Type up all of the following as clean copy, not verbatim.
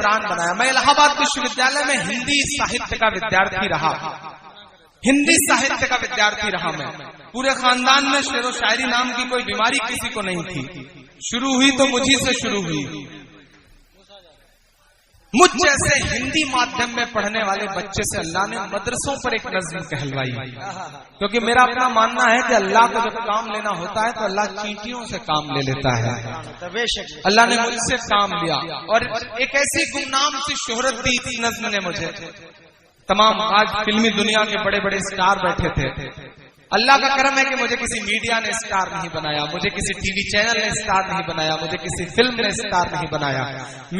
عمران بنایا. میں الہ آباد وشو ودیالیہ میں ہندی ساہتیہ کا ودیارتھی رہا. ہندی ساہتیہ کا ودیارتھی رہا میں. پورے خاندان میں شعر و شاعری نام کی کوئی بیماری کسی کو نہیں تھی. شروع ہوئی تو مجھے سے شروع ہوئی. مجھ جیسے ہندی مادھیم میں پڑھنے والے بچے سے اللہ نے مدرسوں پر ایک نظم کہلوائی. کیونکہ میرا اپنا ماننا ہے کہ اللہ کو جب کام لینا ہوتا ہے تو اللہ چینٹیوں سے کام لے لیتا ہے. اللہ نے مجھ سے کام لیا اور ایک ایسی گمنام سی شہرت دی تھی نظم نے مجھے. تمام آج فلمی دنیا کے بڑے بڑے اسٹار بیٹھے تھے. اللہ کا کرم ہے کہ مجھے کسی میڈیا نے اسٹار نہیں بنایا, مجھے کسی ٹی وی چینل نے اسٹار نہیں بنایا, مجھے کسی فلم نے اسٹار نہیں بنایا.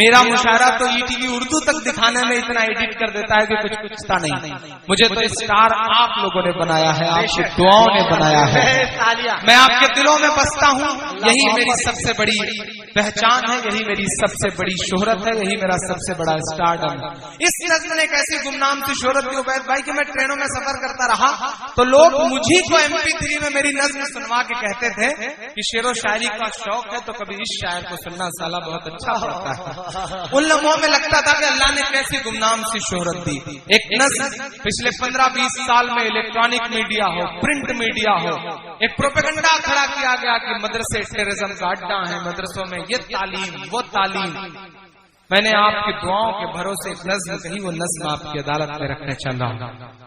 میرا مشاعرہ تو ای ٹی وی اردو تک دکھانے میں اتنا ایڈٹ کر دیتا ہے کہ کچھ پوچھتا نہیں. مجھے تو اسٹار آپ لوگوں نے بنایا ہے, آپ کی دعاؤں نے بنایا ہے. میں آپ کے دلوں میں بستا ہوں. یہی میری سب سے بڑی پہچان ہے, یہی میری سب سے بڑی شہرت ہے, یہی میرا سب سے بڑا اسٹارڈم. اس نظم نے ایک ایسی گمنام سی شہرت دی عبید بھائی کہ میں ٹرینوں میں سفر کرتا رہا تو لوگ مجھے کو MP3 میں میری نظم سنوا کے کہتے تھے کہ شعر و شاعری کا شوق ہے تو کبھی اس شاعر کو سننا سالہ بہت اچھا لگتا ہے. ان لمحوں میں لگتا تھا کہ اللہ نے کیسی گمنام سی شہرت دی. ایک نظم پچھلے 15-20 سال میں الیکٹرانک میڈیا ہو, پرنٹ میڈیا ہو, ایک پروپیگنڈا کھڑا کیا گیا کہ مدرسے ٹیررزم کا اڈا ہیں, مدرسوں میں یہ تعلیم وہ تعلیم. میں نے آپ کی دعاؤں کے بھروسے ایک نظم کہی, وہ نظم آپ کی عدالت میں رکھنے چل رہا ہوں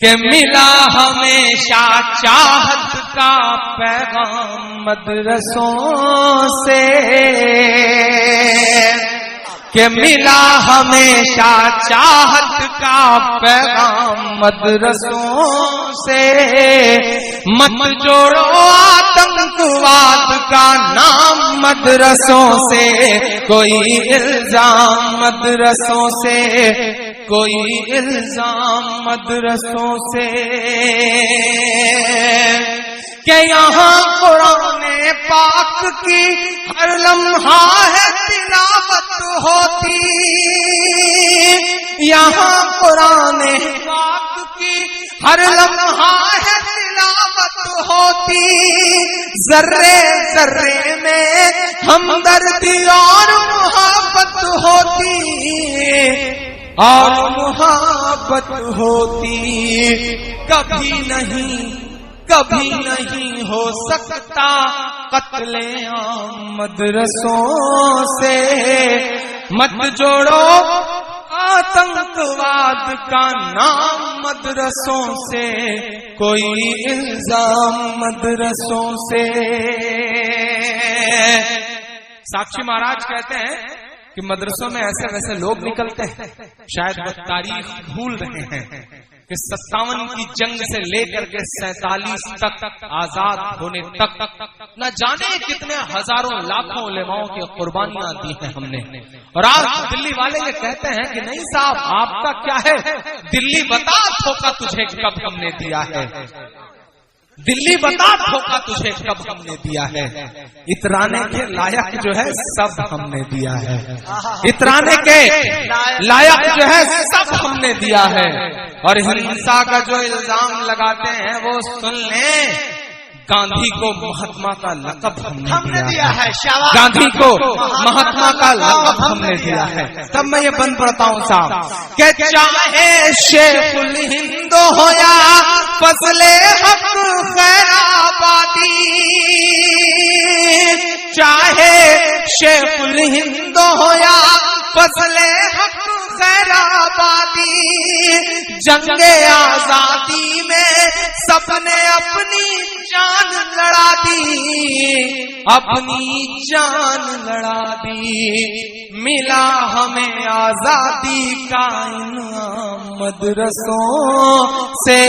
کہ ملا ہمیشہ چاہت کا پیغام مدرسوں سے, کہ ملا ہمیشہ چاہت کا پیغام مدرسوں سے. مت جوڑو آتنکواد کا نام مدرسوں سے, کوئی الزام مدرسوں سے, کوئی الزام مدرسوں سے. کہ یہاں قرآن پاک کی ہر لمحہ ہے تلاوت ہوتی, یہاں قرآن پاک کی ہر لمحہ ہے تلاوت ہوتی. ذرے ذرے میں ہمدردی اور محبت ہوتی, اور محبت ہوتی. کبھی نہیں ہو سکتا قتل عام مدرسوں سے. مت جوڑو آتنکواد کا نام مدرسوں سے, کوئی الزام مدرسوں سے. ساکشی مہاراج کہتے ہیں کہ مدرسوں میں ایسے ویسے لوگ نکلتے ہیں, شاید وہ تاریخ بھول رہے ہیں کہ 57 کی جنگ سے لے کر کے 47 تک آزاد ہونے تک نہ جانے کتنے ہزاروں لاکھوں علماؤں کی قربانیاں دی ہیں ہم نے. اور آج دلی والے یہ کہتے ہیں کہ نہیں صاحب آپ کا کیا ہے, دلی بتا دھوکہ تجھے کب ہم نے دیا ہے, دلی بتا دھوکہ تجھے کب ہم نے دیا ہے. اترانے کے لائق جو ہے سب ہم نے دیا ہے, اترانے کے لائق جو ہے سب ہم نے دیا ہے. اور ہنسا کا جو الزام لگاتے ہیں وہ سن لیں, گاندھی کو مہاتما کا لقب ہم نے دیا ہے, گاندھی کو مہاتما کا لقب ہم نے دیا ہے. تب میں یہ بند پڑھتا ہوں صاحب کہ چاہے شیخ الہند ہو یا فضل حق خیر آبادی, چاہے شیخ الہند ہو یا فضل حق خیر آبادی, جنگ آزادی میں سب نے اپنی جان لڑا دی, اپنی جان لڑا دی. ملا ہمیں آزادی کا انعام مدرسوں سے,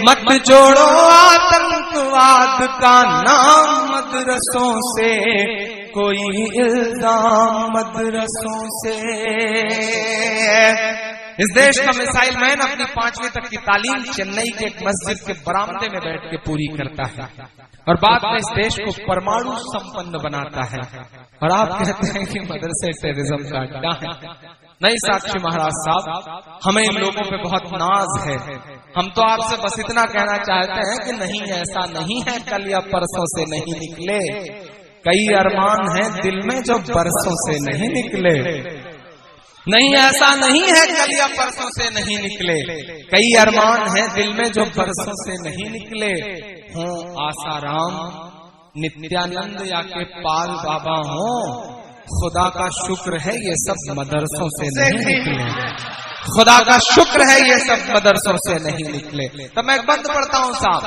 مت جوڑو آتنکواد کا نام مدرسوں سے, کوئی الزام مدرسوں سے. اس دیش کا میسائل مین اپنی 5ویں تک کی تعلیم چنئی کے ایک مسجد کے برآمدے میں بیٹھ کے پوری کرتا ہے اور بعد میں اس دیش کو پرمانو سمپن بناتا ہے. اور آپ کہتے ہیں کہ مدرسے ٹیررزم کا اڈا ہے. نہیں ساکشی مہاراج صاحب, ہمیں ان لوگوں پہ بہت ناز ہے. ہم تو آپ سے بس اتنا کہنا چاہتے ہیں کہ نہیں ایسا نہیں ہے, کل یا پرسوں سے نہیں نکلے. کئی ارمان ہیں دل میں جو برسوں سے نہیں نکلے. نہیں ایسا نہیں ہے کل یا پرسوں سے نہیں نکلے. کئی ارمان ہیں دل میں جو برسوں سے نہیں نکلے. ہوں آسارام نتیانند یا کہ پال بابا ہوں، خدا کا شکر ہے یہ سب مدرسوں سے نہیں نکلے. خدا کا شکر ہے یہ سب مدرسوں سے نہیں نکلے. تو میں بند پڑھتا ہوں صاحب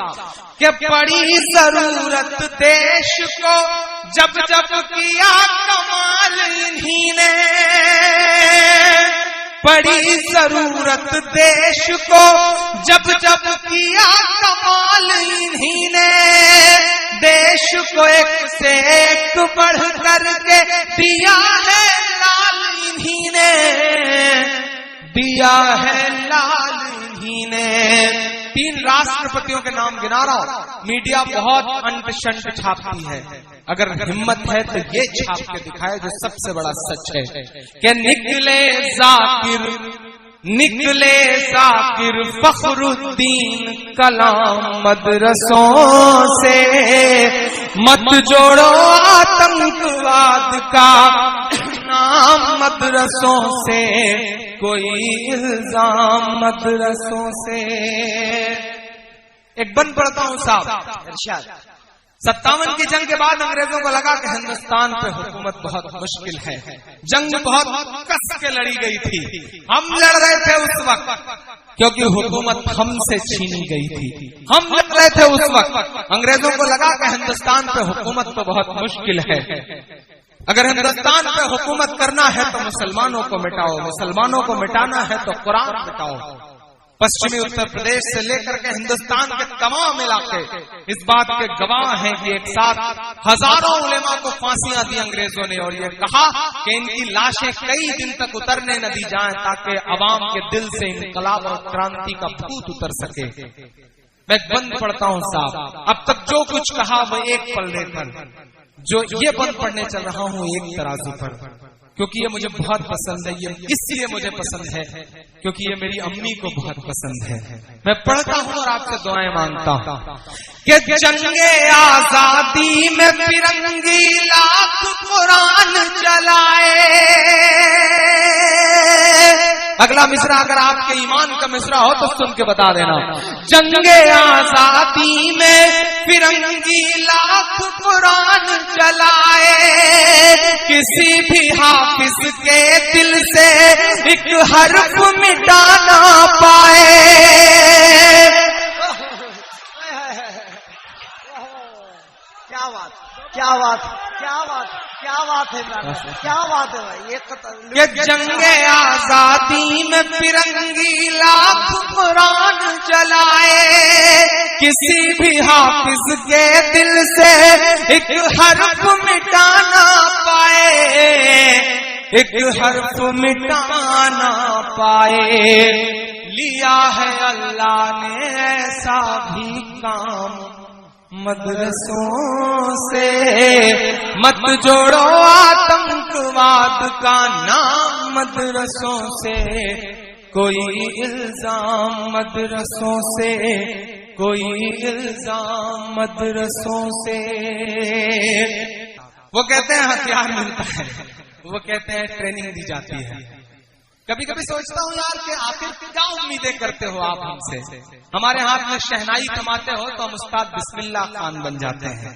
کہ پڑی ضرورت دیش کو جب جب کیا کمال انہی نے. پڑی ضرورت دیش کو جب جب کیا کمال انہی نے. دیش کو ایک سے ایک بڑھ کر کے دیا ہے لال انہی نے. دیا ہے لال انہی نے. 3 راشٹرپتیوں کے نام گنا رہا ہوں. میڈیا بہت انٹ شنٹ چھاپتی ہے، اگر ہمت ہے تو یہ چھاپ کے دکھائے جو سب سے بڑا سچ ہے کہ نکلے ذاکر فخر الدین کلام مدرسوں سے. مت جوڑو آتنکواد کا نام مدرسوں سے، کوئی الزام مدرسوں سے. ایک بند پڑھتا ہوں صاحب. ارشاد 57 کی جنگ کے بعد انگریزوں کو لگا کہ ہندوستان پہ حکومت بہت مشکل ہے. جنگ بہت کس کے لڑی گئی تھی. ہم لڑ رہے تھے اس وقت کیونکہ حکومت ہم سے چھینی گئی تھی. ہم لڑ رہے تھے اس وقت. انگریزوں کو لگا کہ ہندوستان پہ حکومت تو بہت مشکل ہے. اگر ہندوستان پہ حکومت کرنا ہے تو مسلمانوں کو مٹاؤ، مسلمانوں کو مٹانا ہے تو قرآن مٹاؤ. پشچمی اتر پردیش سے لے کر کے ہندوستان کے تمام علاقے اس بات کے گواہ ہیں کہ ایک ساتھ ہزاروں علماء کو پھانسیاں دی انگریزوں نے، اور یہ کہا کہ ان کی لاشیں کئی دن تک اترنے نہ دی جائیں تاکہ عوام کے دل سے انقلاب اور کرانتی کا بھوت اتر سکے. میں بند پڑھتا ہوں صاحب. اب تک جو کچھ کہا وہ ایک پلڑے پر، جو یہ بند پڑھنے چل رہا ہوں ایک ترازو پر، کیونکہ یہ مجھے بہت پسند ہے. یہ اس لیے مجھے پسند ہے کیونکہ یہ میری امی کو بہت پسند ہے. میں پڑھتا ہوں اور آپ سے دعائیں مانگتا ہوں کہ جنگ آزادی میں فرنگی لاکھ قرآن چلائے. اگلا مصرع اگر آپ کے ایمان کا مصرع ہو تو سن کے بتا دینا. جنگ آزادی میں فرنگی لاکھ قرآن چلائے، کسی بھی حافظ کے دل سے ایک حرف مٹا نہ پائے. کیا بات کیا بات کیا بات کیا بات ہے کیا بات ہے بھائی. یہ جنگ آزادی میں فرنگی لاکھ قرآن چلائے، کسی بھی حافظ کے دل سے ایک حرف مٹا نہ پائے، ایک حرف مٹا نہ پائے. لیا ہے اللہ نے ایسا بھی کام مدرسوں سے. مت جوڑو آتنکواد کا نام مدرسوں سے، کوئی الزام مدرسوں سے، کوئی الزام مدرسوں سے. وہ کہتے ہیں ہتھیار ملتا ہے، وہ کہتے ہیں ٹریننگ دی جاتی ہے. کبھی کبھی سوچتا ہوں یار کہ آخر کیا امیدیں کرتے ہو آپ ہم سے. ہمارے ہاتھ میں شہنائی تھماتے ہو تو ہم استاد بسم اللہ خان بن جاتے ہیں.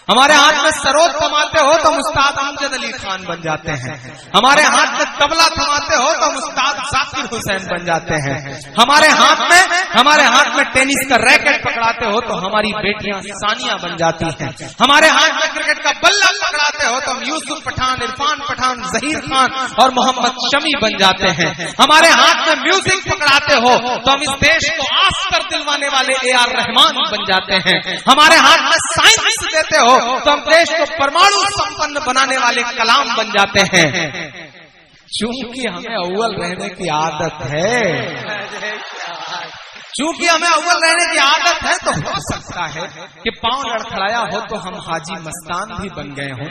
ہمارے ہاتھ میں سروت تھماتے ہو تو ہم استاد امجد علی خان بن جاتے ہیں. ہمارے ہاتھ میں طبلہ تھماتے ہو تو ہم استاد ذاکر حسین بن جاتے ہیں. ہمارے ہاتھ میں ٹینس کا ریکٹ پکڑاتے ہو تو ہماری بیٹیاں ثانیہ بن جاتی ہیں. ہمارے ہاتھ میں کرکٹ کا بلہ پکڑاتے ہو تو ہم یوسف پٹھان، عرفان پٹھان، ظہیر خان اور محمد شمی بن جاتے ہیں. ہمارے ہاتھ میں میوزک پکڑاتے ہو تو ہم اس دیش کو آسکر دلوانے والے اے آر رحمان بن جاتے ہیں. ہمارے ہاتھ میں سائنس دیتے ہو تو ہم دیش کو پرمانو سمپن بنانے والے کلام بن جاتے ہیں. چونکہ ہمیں اول رہنے کی عادت ہے، چونکہ ہمیں اول رہنے کی عادت ہے تو ہو سکتا ہے کہ پاؤں لڑکھڑایا ہو تو ہم حاجی مستان بھی بن گئے ہوں.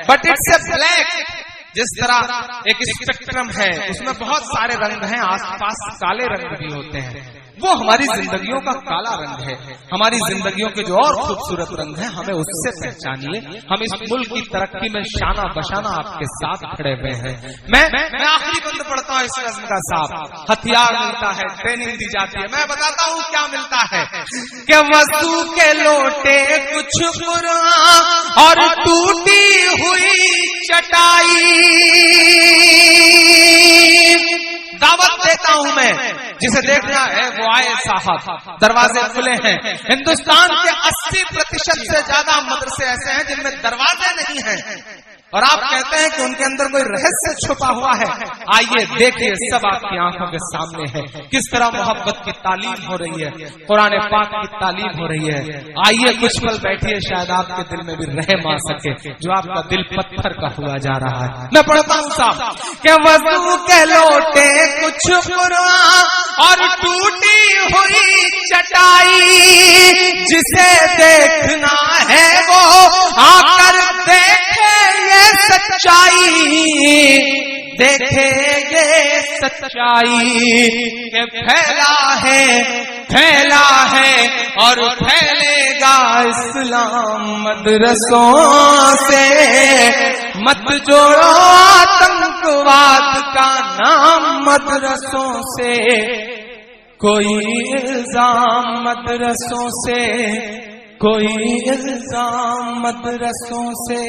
But it's a black. جس طرح ایک اسپیکٹرم ہے اس میں بہت سارے رنگ ہیں، آس پاس کالے رنگ بھی ہوتے ہیں. وہ ہماری زندگیوں کا کالا رنگ ہے. ہماری زندگیوں کے جو اور خوبصورت رنگ ہیں ہمیں اس سے پہچانیے. ہم اس ملک کی ترقی میں شانہ بشانہ آپ کے ساتھ کھڑے ہوئے ہیں. میں آخری بند پڑھتا ہوں اس نظم کا صاحب. ہتھیار ملتا ہے, ٹریننگ دی جاتی ہے. میں بتاتا ہوں کیا ملتا ہے کہ وضو کے لوٹے کچھ قرآن اور ٹوٹی ہوئی چٹائی. دعوت دیتا ہوں میں, جسے دیکھنا ہے وہ آئے صاحب. دروازے کھلے ہیں. ہندوستان کے 80% سے زیادہ مدرسے ایسے ہیں جن میں دروازے نہیں ہیں, اور آپ کہتے ہیں کہ ان کے اندر کوئی رہسیہ چھپا ہوا ہے. آئیے دیکھیے, سب آپ کی آنکھوں کے سامنے ہے کس طرح محبت کی تعلیم ہو رہی ہے, قرآن پاک کی تعلیم ہو رہی ہے. آئیے کچھ پل بیٹھیے, شاید آپ کے دل میں بھی رحم آ سکے جو آپ کا دل پتھر کا ہوا جا رہا ہے. میں پڑھتا ہوں صاحب کہ وضو کے لوٹے کچھ قرآن اور ٹوٹی ہوئی چٹائی, جسے دیکھنا ہے وہ آ کر دیکھے سچائی. دیکھے یہ سچائی کہ پھیلا ہے اور پھیلے گا اسلام مدرسوں سے. مت جوڑو آتنکواد کا نام مدرسوں سے, کوئی الزام مدرسوں سے, کوئی الزام مدرسوں سے.